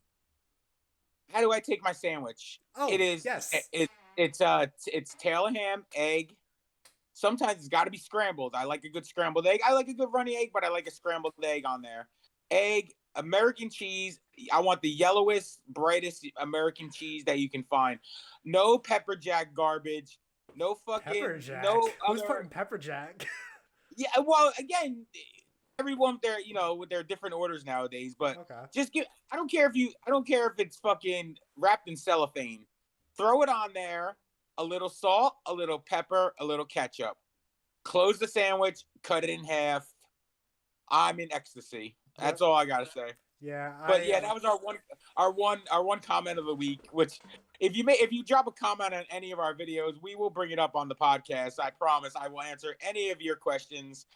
how do I take my sandwich? Oh, it is. Yes. It's tail of ham, egg. Sometimes it's got to be scrambled. I like a good scrambled egg. I like a good runny egg, but I like a scrambled egg on there. Egg, American cheese. I want the yellowest, brightest American cheese that you can find. No pepper jack garbage. No fucking Pepper jack. no Who's other. putting pepper jack? Yeah, well, again, everyone with their different orders nowadays. But okay. I don't care if it's fucking wrapped in cellophane. Throw it on there. A little salt, a little pepper, a little ketchup. Close the sandwich, cut it in half. I'm in ecstasy. That's all I gotta say. Yeah, But yeah, that was our one comment of the week. Which, if you drop a comment on any of our videos, we will bring it up on the podcast. I promise. I will answer any of your questions.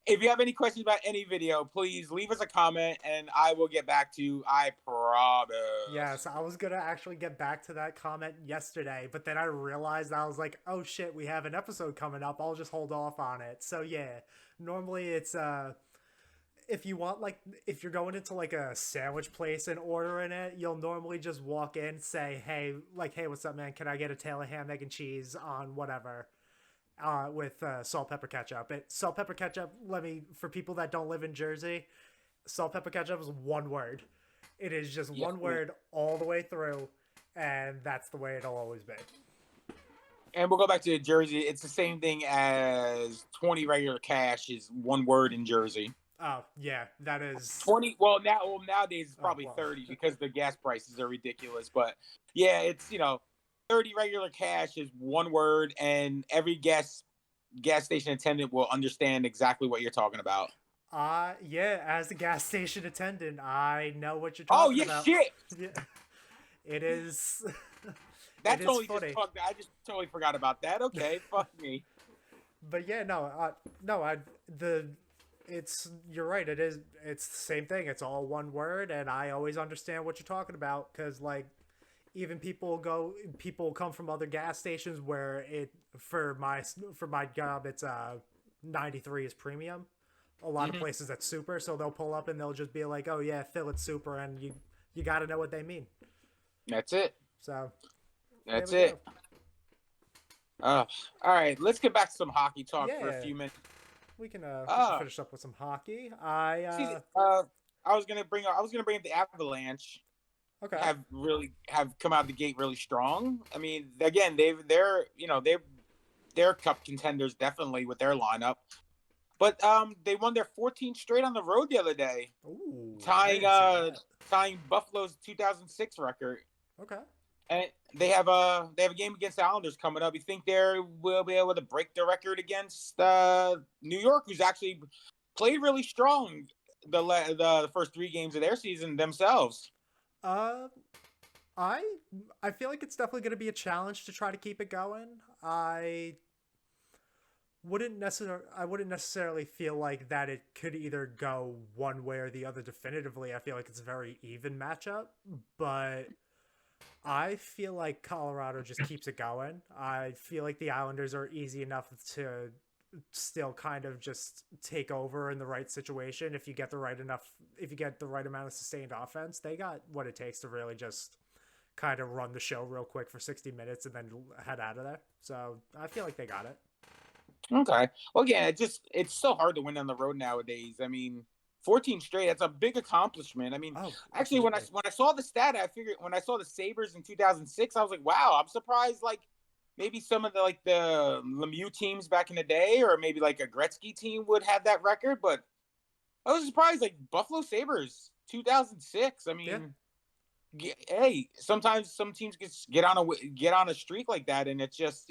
If you have any questions about any video, please leave us a comment, and I will get back to you. I promise. Yes, I was gonna actually get back to that comment yesterday, but then I realized I was like, oh shit, we have an episode coming up. I'll just hold off on it. So yeah, normally it's if you want, like, if you're going into like a sandwich place and ordering it, you'll normally just walk in, say, hey, like, hey, what's up, man? Can I get a tail of ham, egg, and cheese on whatever, with salt, pepper, ketchup? Salt, pepper, ketchup. Let me, for people that don't live in Jersey, salt, pepper, ketchup is one word. It is just Yes, one word all the way through, and that's the way it'll always be. and we'll go back to Jersey. It's the same thing as 20 regular cash is one word in Jersey. Oh yeah, that is 20. Well, nowadays it's probably 30 because the gas prices are ridiculous. But yeah, it's 30 regular cash is one word, and every gas station attendant will understand exactly what you're talking about. Yeah, as a gas station attendant, I know what you're Oh talking yeah, about. shit. Yeah, it is. That It is totally funny. just fucked. I just totally forgot about that. Okay, fuck me. But yeah, no, no, the, it's, you're right. It is. It's the same thing. It's all one word, and I always understand what you're talking about because, like, even people come from other gas stations where it for my job it's 93 is premium. A lot of Mhm. places that's super, so they'll pull up and they'll just be like, oh yeah, fill it super, and you got to know what they mean. That's it. So there That's we it. go. All right, let's get back to some hockey talk for a Yeah, few minutes. we can Uh, finish up with some hockey. see, I was gonna bring up the Avalanche. Okay. Have come out of the gate really strong. I mean, again, they're they're cup contenders definitely with their lineup. But they won their 14th straight on the road the other day, Ooh, I tying didn't see that. tying Buffalo's 2006 record. Okay. And they have a game against the Islanders coming up. You think they will be able to break their record against New York, who's actually played really strong the first 3 games of their season themselves. Uh, I I feel like it's definitely going to be a challenge to try to keep it going. I wouldn't necessarily feel like that it could either go one way or the other definitively. I feel like it's a very even matchup, but I feel like Colorado just keeps it going. I feel like the Islanders are easy enough to still kind of just take over in the right situation. If you get the right amount of sustained offense, they got what it takes to really just kind of run the show real quick for 60 minutes and then head out of there. So I feel like they got it. Okay. Well, yeah, it's so hard to win on the road nowadays. I mean, 14 straight, that's a big accomplishment. I mean, Oh, actually absolutely. when I saw the stat, I figured when I saw the Sabres in 2006, I was like, wow, I'm surprised like maybe some of the Lemieux teams back in the day or maybe like a Gretzky team would have that record, but I was surprised like Buffalo Sabres 2006. I Yeah. mean, hey, sometimes some teams get on a streak like that and it's just,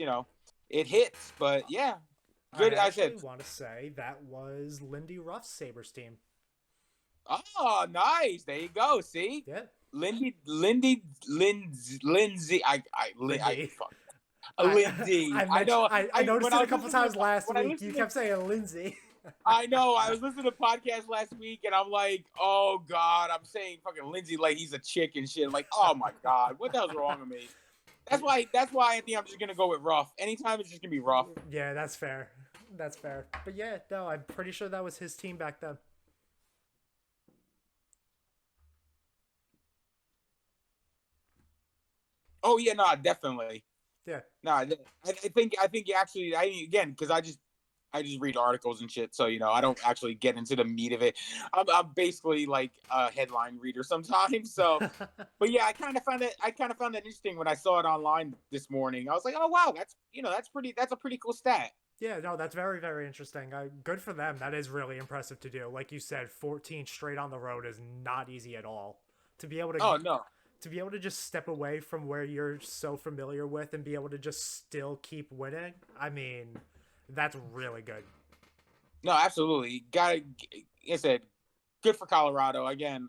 it hits, but yeah, I good. I said, actually want to say that was Lindy Ruff's Sabres team. oh, nice. There you go. See, Yeah. Lindsay. I Lindy. fuck. I Lindsay. I I mentioned know. I noticed When it I a was couple listening to times last when I week. You listened to kept saying Lindsay. I know. I was listening to the podcast last week, and I'm like, oh god, I'm saying fucking Lindsay like he's a chick and shit. I'm like, oh my god, what the hell's wrong with me? That's why I think I'm just gonna go with rough. Anytime it's just gonna be rough. Yeah, that's fair. That's fair. But yeah, no, I'm pretty sure that was his team back then. Oh yeah, no, definitely. Yeah. No, I think actually, again, because I just read articles and shit, so I don't actually get into the meat of it. I'm basically like a headline reader sometimes. So, but yeah, I kind of found that interesting when I saw it online this morning. I was like, oh wow, that's a pretty cool stat. Yeah, no, that's very, very interesting. Good for them. That is really impressive to do. Like you said, 14 straight on the road is not easy at all. To be able to Oh no, to be able to just step away from where you're so familiar with and be able to just still keep winning, I mean, that's really good. no, absolutely. Got, like I said, good for Colorado. Again,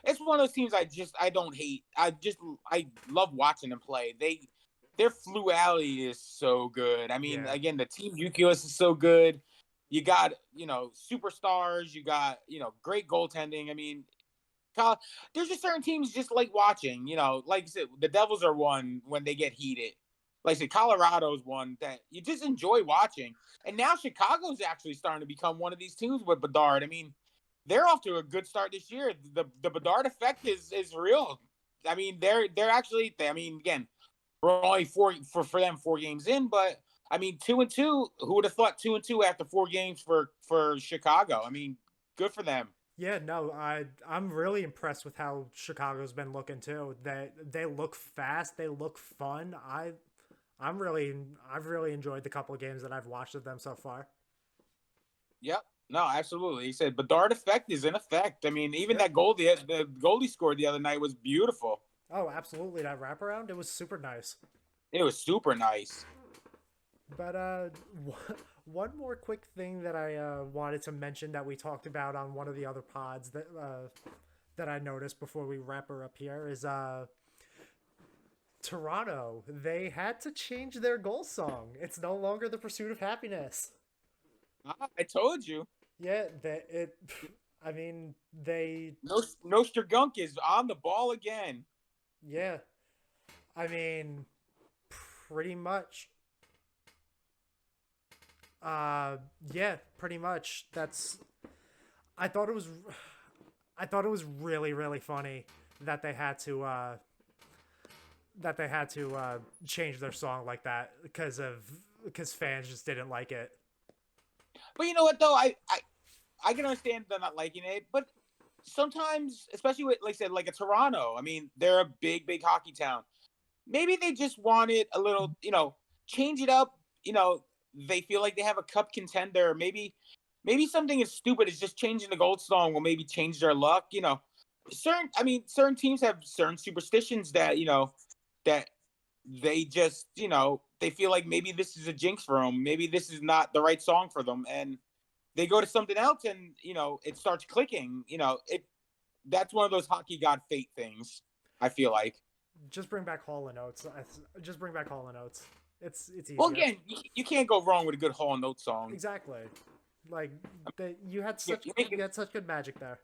it's one of those teams I don't hate. I love watching them play. Their fluidity is so good. I mean, Yeah. again, the team nucleus is so good. You got, superstars. You got, great goaltending. I mean, there's just certain teams just like watching. Like I said, the Devils are one when they get heated. Like I said, Colorado's one that you just enjoy watching. And now Chicago's actually starting to become one of these teams with Bedard. I mean, they're off to a good start this year. The Bedard effect is real. I mean, they're actually. I mean, again, we're only for them 4 games in, but I mean 2-2. Who would have thought 2-2 after 4 games for Chicago? I mean, good for them. Yeah, no, I'm really impressed with how Chicago's been looking too. They look fast, they look fun. I've really enjoyed the couple of games that I've watched of them so far. Yep. No, absolutely. He said Bedard effect is in effect. I mean, even that goal the goalie scored the other night was beautiful. Oh, absolutely. That wraparound, it was super nice. It was super nice. But one more quick thing that I wanted to mention that we talked about on one of the other pods that I noticed before we wrap her up here is Toronto. They had to change their goal song. It's no longer The Pursuit of Happiness. I told you. Yeah, I mean, they. Nostragunk is on the ball again. Yeah, I mean, pretty much. Yeah, pretty much. I thought it was really, really funny that they had to change their song like that because fans just didn't like it. But you know what though, I can understand them not liking it, but sometimes, especially with like I said, like a Toronto, I mean, they're a big hockey town. Maybe they just wanted a little, change it up. They feel like they have a cup contender. Maybe something as stupid as just changing the gold song will maybe change their luck. Certain teams have certain superstitions that that they just they feel like maybe this is a jinx for them. Maybe this is not the right song for them, and they go to something else, and it starts clicking. That's one of those hockey god fate things. I feel like. Just bring back Hall and Oates. Just bring back Hall and Oates. It's easier. Well, again, you can't go wrong with a good Hall and Oates song. Exactly. Like you had such good magic there.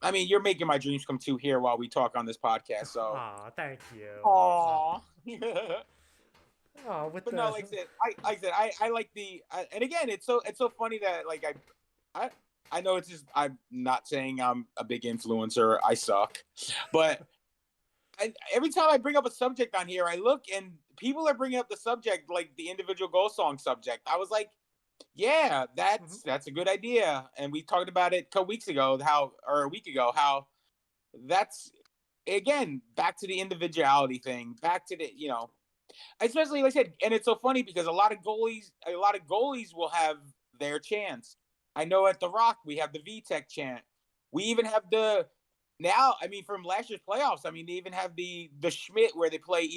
I mean, you're making my dreams come true here while we talk on this podcast. So. Aw, thank you. Aw. Oh, but no, like I said, I like and again, it's so funny that like I know it's just I'm not saying I'm a big influencer. I suck, but every time I bring up a subject on here, I look and people are bringing up the subject like the individual goal song subject. I was like, yeah, that's a good idea, and we talked about it a week ago how that's again back to the individuality thing, back to the especially like I said, and it's so funny because a lot of goalies will have their chants. I know at the Rock we have the VTech chant. We even have from last year's playoffs. I mean, they even have the Schmidt where they play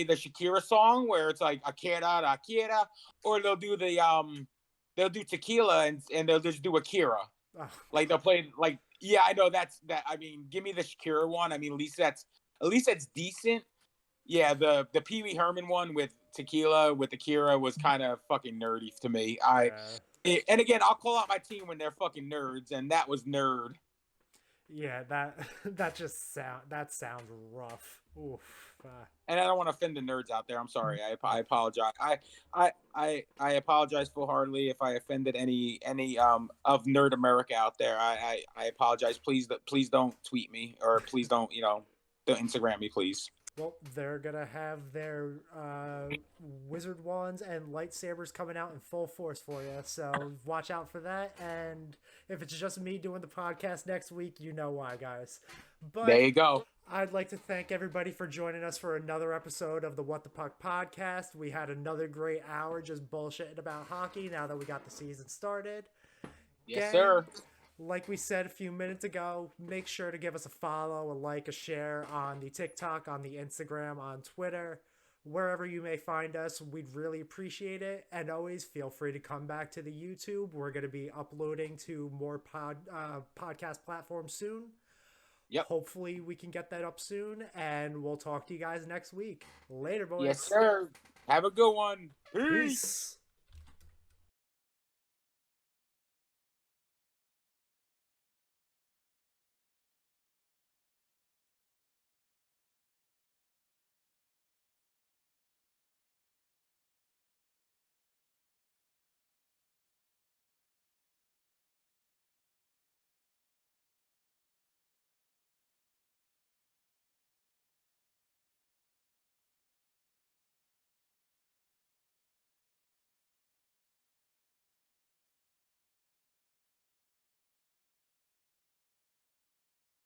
the Shakira song where it's like Akira, or they'll do Tequila and they'll just do Akira. Oh. Like they'll play like I know that's that. I mean, give me the Shakira one. I mean, at least that's decent. Yeah, the Pee Wee Herman one with Tequila with Akira was kind of fucking nerdy to me. And again, I'll call out my team when they're fucking nerds, and that was nerd. Yeah, that sounds rough. Oof. And I don't want to offend the nerds out there. I'm sorry. I apologize. I apologize full-heartedly if I offended any of Nerd America out there. I apologize. Please don't tweet me, or please don't don't Instagram me, please. Well, they're gonna have their wizard wands and lightsabers coming out in full force for you, so watch out for that. And if it's just me doing the podcast next week, you know why, guys. But there you go. I'd like to thank everybody for joining us for another episode of the What the Puck podcast. We had another great hour just bullshitting about hockey now that we got the season started. Yes, sir. Like we said a few minutes ago, make sure to give us a follow, a like, a share on the TikTok, on the Instagram, on Twitter. wherever you may find us. We'd really appreciate it. And always feel free to come back to the YouTube. We're going to be uploading to more podcast platforms soon. Yep. Hopefully we can get that up soon, and we'll talk to you guys next week. Later, boys. Yes, sir. Have a good one. Peace. Peace.